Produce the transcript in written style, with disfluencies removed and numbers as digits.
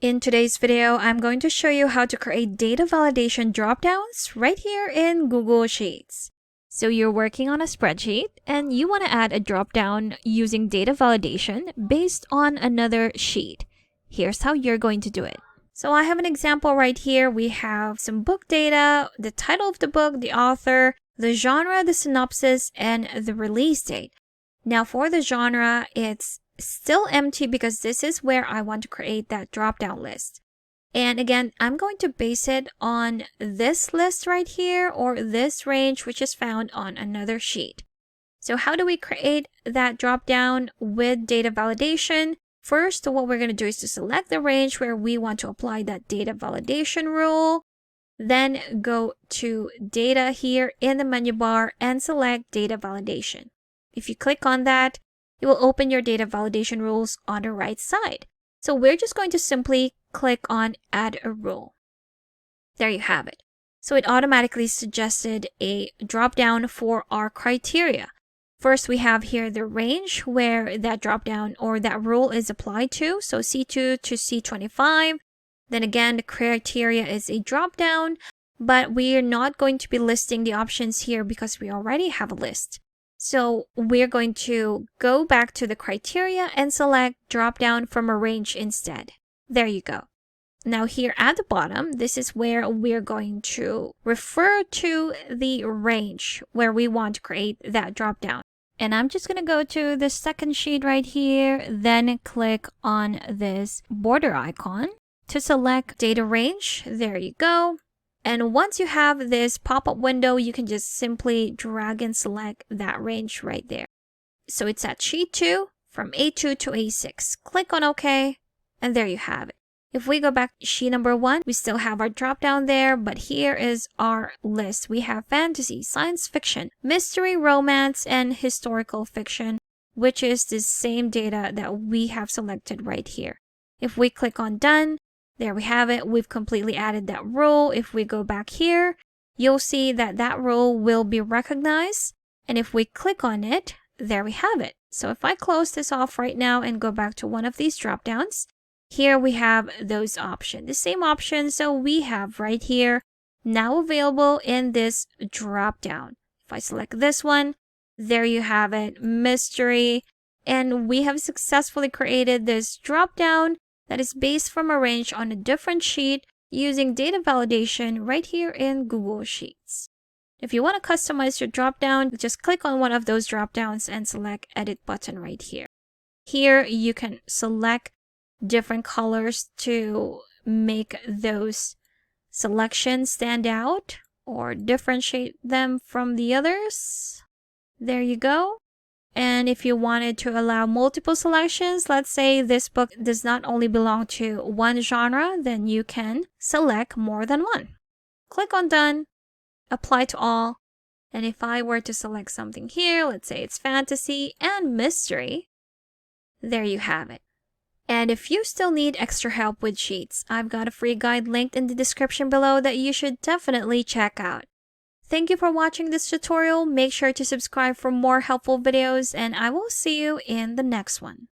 In today's video, I'm going to show you how to create data validation dropdowns right here in Google Sheets. So you're working on a spreadsheet and you want to add a dropdown using data validation based on another sheet. Here's how you're going to do it. So I have an example right here. We have some book data, the title of the book, the author, the genre, the synopsis, and the release date. Now for the genre, it's still empty because this is where I want to create that drop-down list. And again, I'm going to base it on this list right here or this range, which is found on another sheet. So how do we create that drop-down with data validation? First, what we're going to do is to select the range where we want to apply that data validation rule. Then go to data here in the menu bar and select data validation. If you click on that, it will open your data validation rules on the right side. So we're just going to simply click on add a rule. There you have it. So it automatically suggested a drop-down for our criteria. First, we have here the range where that drop-down or that rule is applied to. So C2 to C25. Then again, the criteria is a drop-down, but we are not going to be listing the options here because we already have a list. So we're going to go back to the criteria and select drop down from a range instead. There you go. Now here at the bottom, this is where we're going to refer to the range where we want to create that drop down. And I'm just going to go to the second sheet right here, then click on this border icon to select data range. There you go. And once you have this pop-up window, you can just simply drag and select that range right there. So it's at sheet 2 from A2 to A6. Click on OK, and there you have it. If we go back to sheet number 1, we still have our drop down there, but here is our list. We have fantasy, science fiction, mystery, romance, and historical fiction, which is the same data that we have selected right here. If we click on done, there we have it. We've completely added that rule. If we go back here, you'll see that that rule will be recognized. And if we click on it, there we have it. So if I close this off right now and go back to one of these drop downs, here we have those options. The same options that we have right here now available in this drop down. If I select this one, there you have it, mystery. And we have successfully created this drop down that is based from a range on a different sheet using data validation right here in Google Sheets. If you want to customize your dropdown, just click on one of those dropdowns and select Edit button right here. Here you can select different colors to make those selections stand out or differentiate them from the others. There you go. And if you wanted to allow multiple selections, let's say this book does not only belong to one genre, then you can select more than one. Click on done, apply to all. And if I were to select something here, let's say it's fantasy and mystery, there you have it. And if you still need extra help with sheets, I've got a free guide linked in the description below that you should definitely check out. Thank you for watching this tutorial. Make sure to subscribe for more helpful videos, and I will see you in the next one.